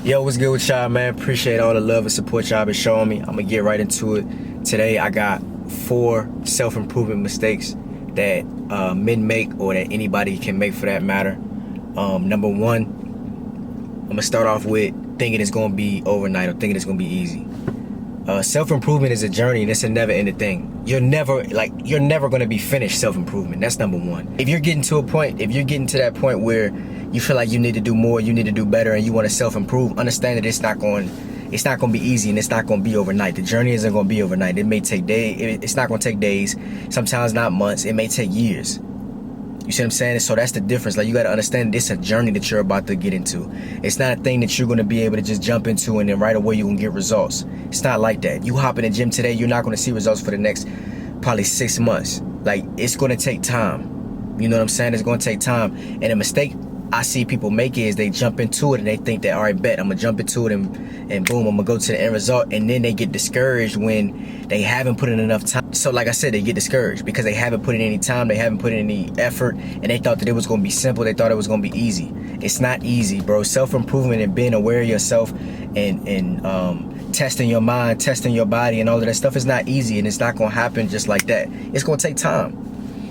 Yo, what's good with y'all, man? Appreciate all the love and support y'all been showing me. I'm gonna get right into it. Today, I got 4 self-improvement mistakes that men make, or that anybody can make for that matter. Number 1, I'm gonna start off with thinking it's gonna be overnight or thinking it's gonna be easy. Self-improvement is a journey, and it's a never-ending thing. You're never gonna be finished self-improvement. That's number 1. If you're getting to that point where you feel like you need to do more, you need to do better, and you want to self-improve, understand that it's not going to be easy, and it's not going to be overnight. The journey isn't going to be overnight. It may take days. It's not going to take days, sometimes not months. It may take years. You see what I'm saying? So that's the difference. Like, you got to understand it's a journey that you're about to get into. It's not a thing that you're going to be able to just jump into and then right away you're going to get results. It's not like that. You hop in the gym today, you're not going to see results for the next probably 6 months. Like, it's going to take time. You know what I'm saying? It's going to take time. And a mistake I see people make is they jump into it and they think that, all right, bet I'm gonna jump into it and boom, I'm gonna go to the end result, and then they get discouraged when they haven't put in enough time. So like I said, they get discouraged because they haven't put in any time, they haven't put in any effort, and they thought that it was gonna be simple, they thought it was gonna be easy. It's not easy, bro. Self-improvement and being aware of yourself and testing your mind, testing your body, and all of that stuff is not easy, and it's not gonna happen just like that. It's gonna take time.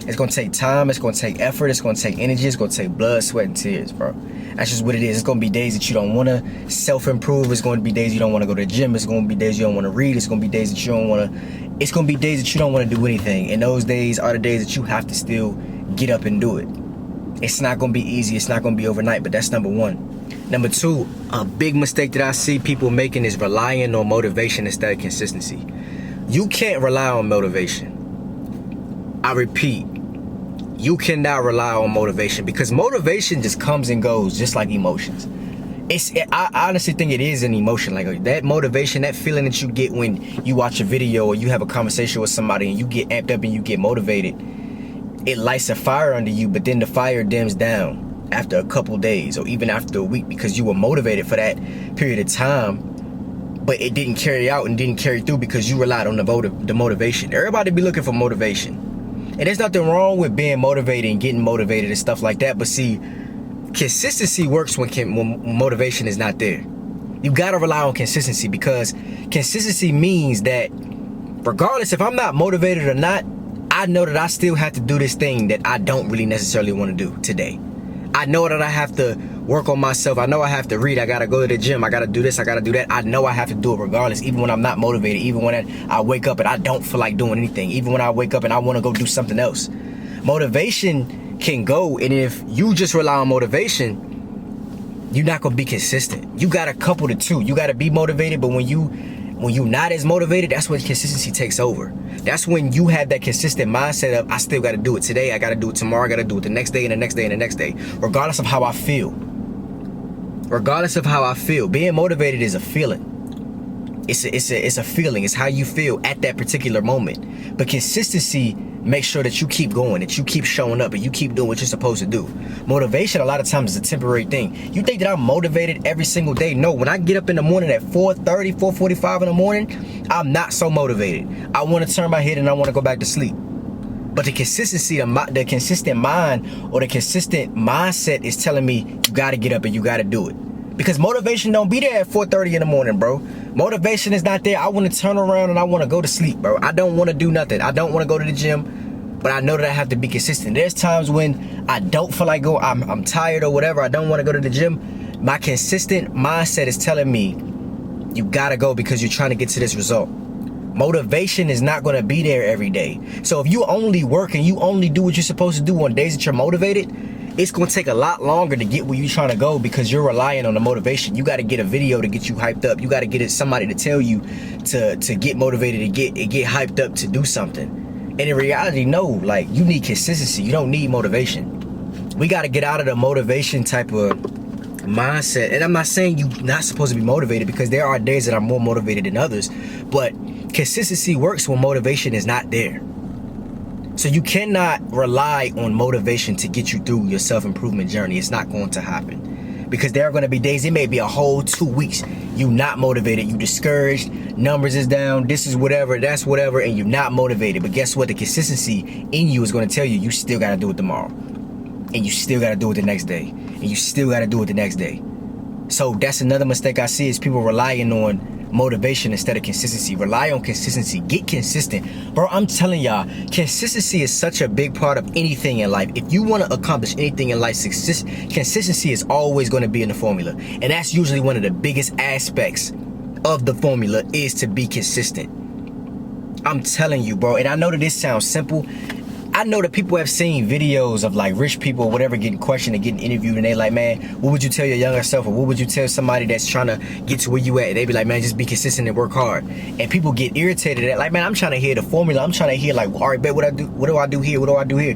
It's gonna take time, it's gonna take effort, it's gonna take energy, it's gonna take blood, sweat, and tears, bro. That's just what it is. It's gonna be days that you don't wanna self-improve. It's gonna be days you don't wanna go to the gym. It's gonna be days you don't wanna read. It's gonna be days that you don't wanna do anything. And those days are the days that you have to still get up and do it. It's not gonna be easy, it's not gonna be overnight, but that's number 1. Number 2, a big mistake that I see people making is relying on motivation instead of consistency. You can't rely on motivation. I repeat, you cannot rely on motivation, because motivation just comes and goes just like emotions. I honestly think it is an emotion. Like, that motivation, that feeling that you get when you watch a video or you have a conversation with somebody and you get amped up and you get motivated, it lights a fire under you, but then the fire dims down after a couple days or even after a week, because you were motivated for that period of time, but it didn't carry out and didn't carry through because you relied on the motivation. Everybody be looking for motivation. And there's nothing wrong with being motivated and getting motivated and stuff like that. But see, consistency works when motivation is not there. You gotta rely on consistency, because consistency means that regardless if I'm not motivated or not, I know that I still have to do this thing that I don't really necessarily want to do today. I know that I have to work on myself. I know I have to read. I gotta go to the gym. I gotta do this. I gotta do that. I know I have to do it regardless, even when I'm not motivated, even when I wake up and I don't feel like doing anything, even when I wake up and I want to go do something else. Motivation can go, and if you just rely on motivation, you're not gonna be consistent. You gotta couple the two. You gotta be motivated, but when you're not as motivated, that's when consistency takes over. That's when you have that consistent mindset of, I still got to do it today, I got to do it tomorrow, I got to do it the next day and the next day and the next day, regardless of how I feel. Regardless of how I feel. Being motivated is a feeling. It's a feeling. It's how you feel at that particular moment. But consistency makes sure that you keep going, that you keep showing up, and you keep doing what you're supposed to do. Motivation a lot of times is a temporary thing. You think that I'm motivated every single day? No, when I get up in the morning at 4:30, 4:45 in the morning, I'm not so motivated. I want to turn my head and I want to go back to sleep. But the consistency, the consistent mind or the consistent mindset is telling me you got to get up and you got to do it. Because motivation don't be there at 4:30 in the morning, bro. Motivation is not there. I want to turn around and I want to go to sleep, bro. I don't want to do nothing. I don't want to go to the gym, but I know that I have to be consistent. There's times when I don't feel like going, I'm tired or whatever. I don't want to go to the gym. My consistent mindset is telling me you got to go because you're trying to get to this result. Motivation is not going to be there every day. So if you only work and you only do what you're supposed to do on days that you're motivated, it's going to take a lot longer to get where you're trying to go, because you're relying on the motivation. You got to get a video to get you hyped up. You got to get somebody to tell you to get motivated and get hyped up to do something. And in reality, no, like, you need consistency. You don't need motivation. We got to get out of the motivation type of mindset. And I'm not saying you're not supposed to be motivated, because there are days that I'm more motivated than others. But consistency works when motivation is not there. So you cannot rely on motivation to get you through your self-improvement journey. It's not going to happen, because there are going to be days, it may be a whole 2 weeks, you not motivated, you discouraged, numbers is down, this is whatever, that's whatever, and you're not motivated. But guess what? The consistency in you is going to tell you, you still got to do it tomorrow, and you still got to do it the next day, and you still got to do it the next day. So that's another mistake I see, is people relying on motivation instead of consistency. Rely on consistency. Get consistent. Bro, I'm telling y'all, consistency is such a big part of anything in life. If you want to accomplish anything in life, consistency is always going to be in the formula. And that's usually one of the biggest aspects of the formula, is to be consistent. I'm telling you, bro. And I know that this sounds simple. I know that people have seen videos of like rich people or whatever getting questioned and getting interviewed, and they like, man, what would you tell your younger self, or what would you tell somebody that's trying to get to where you at? They be like, man, just be consistent and work hard. And people get irritated at, like, man, I'm trying to hear the formula. I'm trying to hear, like, all right, bet, what do I do here? What do I do here?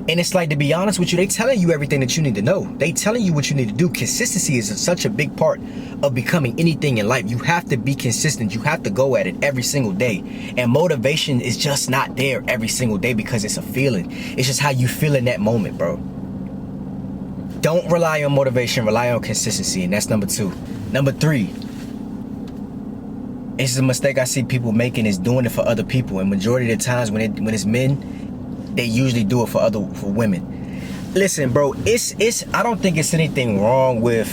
And it's like, to be honest with you, they telling you everything that you need to know. They telling you what you need to do. Consistency is such a big part of becoming anything in life. You have to be consistent. You have to go at it every single day. And motivation is just not there every single day, because it's a feeling. It's just how you feel in that moment, bro. Don't rely on motivation. Rely on consistency. And that's number 2. Number 3. It's a mistake I see people making, is doing it for other people. And majority of the times when it's men, they usually do it for women. Listen, bro, I don't think it's anything wrong with,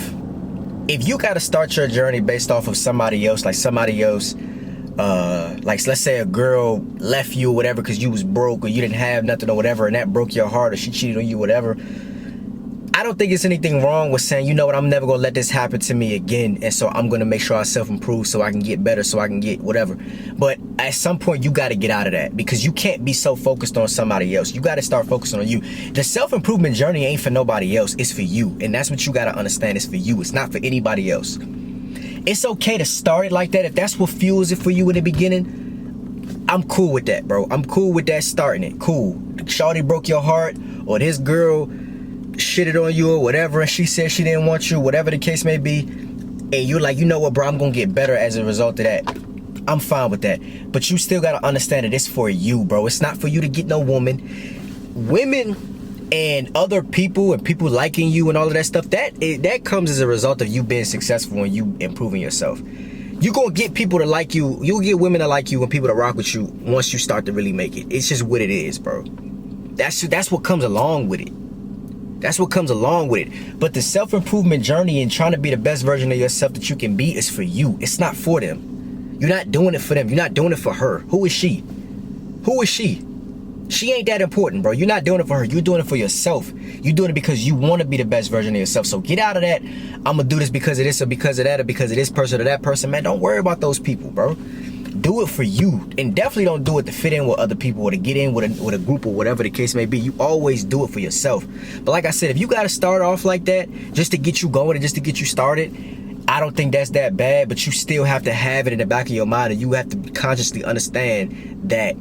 if you got to start your journey based off of somebody else, like let's say a girl left you or whatever because you was broke, or you didn't have nothing or whatever, and that broke your heart, or she cheated on you, whatever. I don't think it's anything wrong with saying, you know what, I'm never gonna let this happen to me again, and so I'm gonna make sure I self-improve so I can get better, so I can get whatever. But at some point, you gotta get out of that, because you can't be so focused on somebody else. You gotta start focusing on you. The self-improvement journey ain't for nobody else, it's for you. And that's what you gotta understand, it's for you. It's not for anybody else. It's okay to start it like that. If that's what fuels it for you in the beginning, I'm cool with that, bro. I'm cool with that, starting it. Cool. Shawty broke your heart, or this girl shitted on you or whatever, and she said she didn't want you, whatever the case may be, and you're like, you know what, bro, I'm gonna get better as a result of that. I'm fine with that. But you still gotta understand that it's for you, bro. It's not for you to get no woman. Women and other people, and people liking you and all of that stuff, that comes as a result of you being successful and you improving yourself. You gonna get people to like you. You'll get women to like you and people to rock with you once you start to really make it. It's just what it is, bro. That's what comes along with it. That's what comes along with it. But the self-improvement journey and trying to be the best version of yourself that you can be is for you. It's not for them. You're not doing it for them. You're not doing it for her. Who is she? Who is she? She ain't that important, bro. You're not doing it for her. You're doing it for yourself. You're doing it because you want to be the best version of yourself. So get out of that, I'm going to do this because of this, or because of that, or because of this person or that person. Man, don't worry about those people, bro. Do it for you. And definitely don't do it to fit in with other people or to get in with a group or whatever the case may be. You always do it for yourself. But like I said, if you got to start off like that just to get you going and just to get you started, I don't think that's that bad. But you still have to have it in the back of your mind, and you have to consciously understand that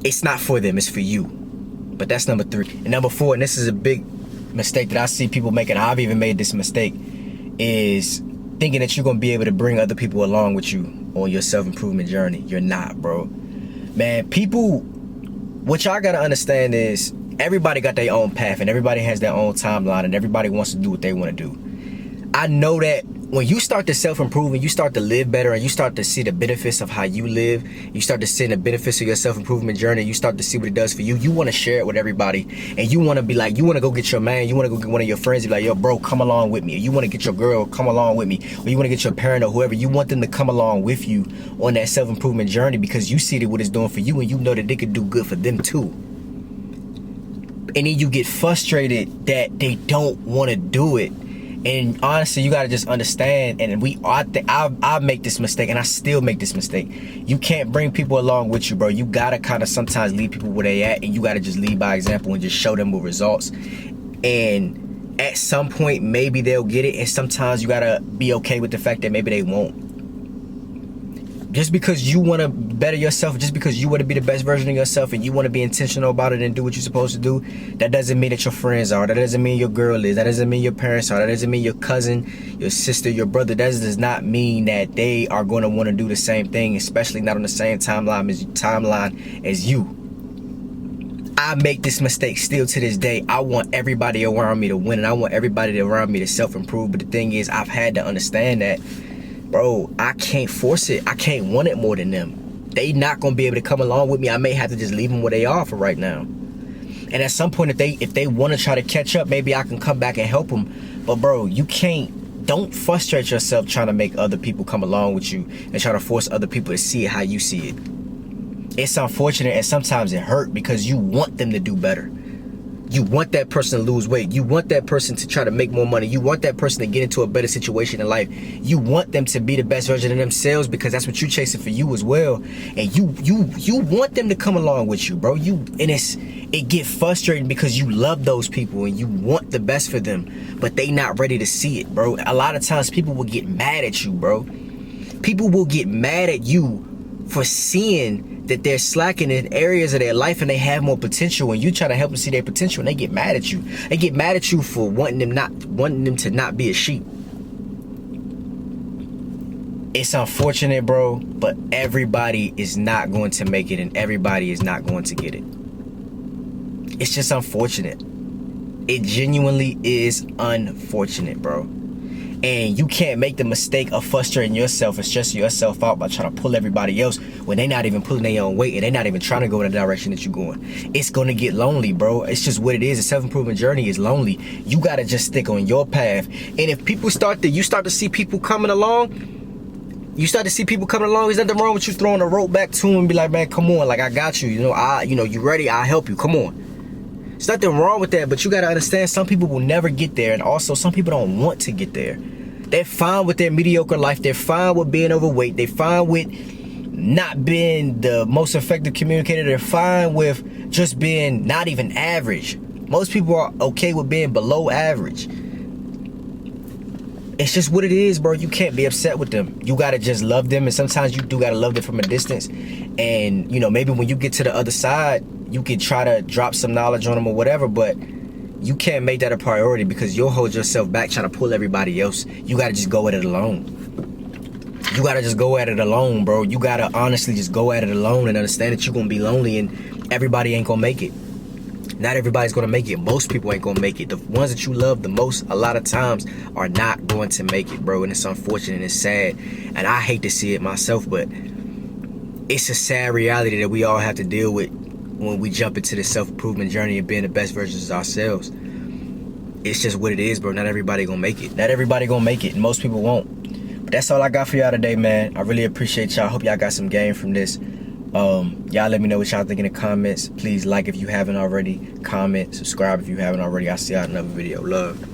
it's not for them, it's for you. But that's number 3. And number 4, and this is a big mistake that I see people making, I've even made this mistake, is thinking that you're going to be able to bring other people along with you on your self-improvement journey. You're not, bro. Man, people, what y'all got to understand is everybody got their own path, and everybody has their own timeline, and everybody wants to do what they want to do. I know that when you start to self-improve and you start to live better, and you start to see the benefits of how you live, you start to see the benefits of your self-improvement journey, you start to see what it does for you, you want to share it with everybody. And you want to be like, you want to go get your man, you want to go get one of your friends, be like, yo, bro, come along with me. Or you want to get your girl, come along with me. Or you want to get your parent or whoever. You want them to come along with you on that self-improvement journey, because you see that what it's doing for you, and you know that they could do good for them too. And then you get frustrated that they don't want to do it. And honestly, you gotta just understand, and I make this mistake, and I still make this mistake. You can't bring people along with you, bro. You gotta kind of sometimes leave people where they at, and you gotta just lead by example and just show them with results. And at some point, maybe they'll get it, and sometimes you gotta be okay with the fact that maybe they won't. Just because you want to better yourself, just because you want to be the best version of yourself, and you want to be intentional about it and do what you're supposed to do, that doesn't mean that your friends are. That doesn't mean your girl is. That doesn't mean your parents are. That doesn't mean your cousin, your sister, your brother. That does not mean that they are going to want to do the same thing, especially not on the same timeline as you. I make this mistake still to this day. I want everybody around me to win, and I want everybody around me to self-improve. But the thing is, I've had to understand that, bro, I can't force it. I can't want it more than them. They not gonna be able to come along with me. I may have to just leave them where they are for right now. And at some point, if they want to try to catch up, maybe I can come back and help them. But bro, you can't. don't frustrate yourself trying to make other people come along with you and try to force other people to see it how you see it. It's unfortunate and sometimes it hurt because you want them to do better. You want that person to lose weight. You want that person to try to make more money. You want that person to get into a better situation in life. You want them to be the best version of themselves because that's what you're chasing for you as well. And you want them to come along with you, bro. It get frustrating because you love those people and you want the best for them, but they not ready to see it, bro. A lot of times people will get mad at you, bro. People will get mad at you for seeing that they're slacking in areas of their life and they have more potential, and you try to help them see their potential and they get mad at you. They get mad at you for wanting them to not be a sheep. It's unfortunate, bro, but everybody is not going to make it and everybody is not going to get it. It's just unfortunate. It genuinely is unfortunate, bro. And you can't make the mistake of frustrating yourself and stressing yourself out by trying to pull everybody else when they're not even pulling their own weight and they're not even trying to go in the direction that you're going. It's going to get lonely, bro. It's just what it is. The self-improvement journey is lonely. You got to just stick on your path. And if people you start to see people coming along, there's nothing wrong with you throwing a rope back to them and be like, man, come on. Like, I got you. You ready? I'll help you. Come on. There's nothing wrong with that, but you got to understand some people will never get there, and also some people don't want to get there. They're fine with their mediocre life. They're fine with being overweight. They're fine with not being the most effective communicator. They're fine with just being not even average. Most people are okay with being below average. It's just what it is, bro. You can't be upset with them. You got to just love them, and sometimes you do got to love them from a distance. And, maybe when you get to the other side, you can try to drop some knowledge on them or whatever, but you can't make that a priority because you'll hold yourself back trying to pull everybody else. You got to just go at it alone. You got to just go at it alone, bro. You got to honestly just go at it alone and understand that you're going to be lonely and everybody ain't going to make it. Not everybody's going to make it. Most people ain't going to make it. The ones that you love the most, a lot of times, are not going to make it, bro. And it's unfortunate and it's sad. And I hate to see it myself, but it's a sad reality that we all have to deal with when we jump into this self-improvement journey and being the best versions of ourselves. It's just what it is, bro. Not everybody gonna make it. Not everybody gonna make it, and most people won't. But that's all I got for y'all today, man. I really appreciate y'all. Hope y'all got some game from this. Y'all let me know what y'all think in the comments. Please like if you haven't already. Comment, subscribe if you haven't already. I'll see y'all in another video. Love.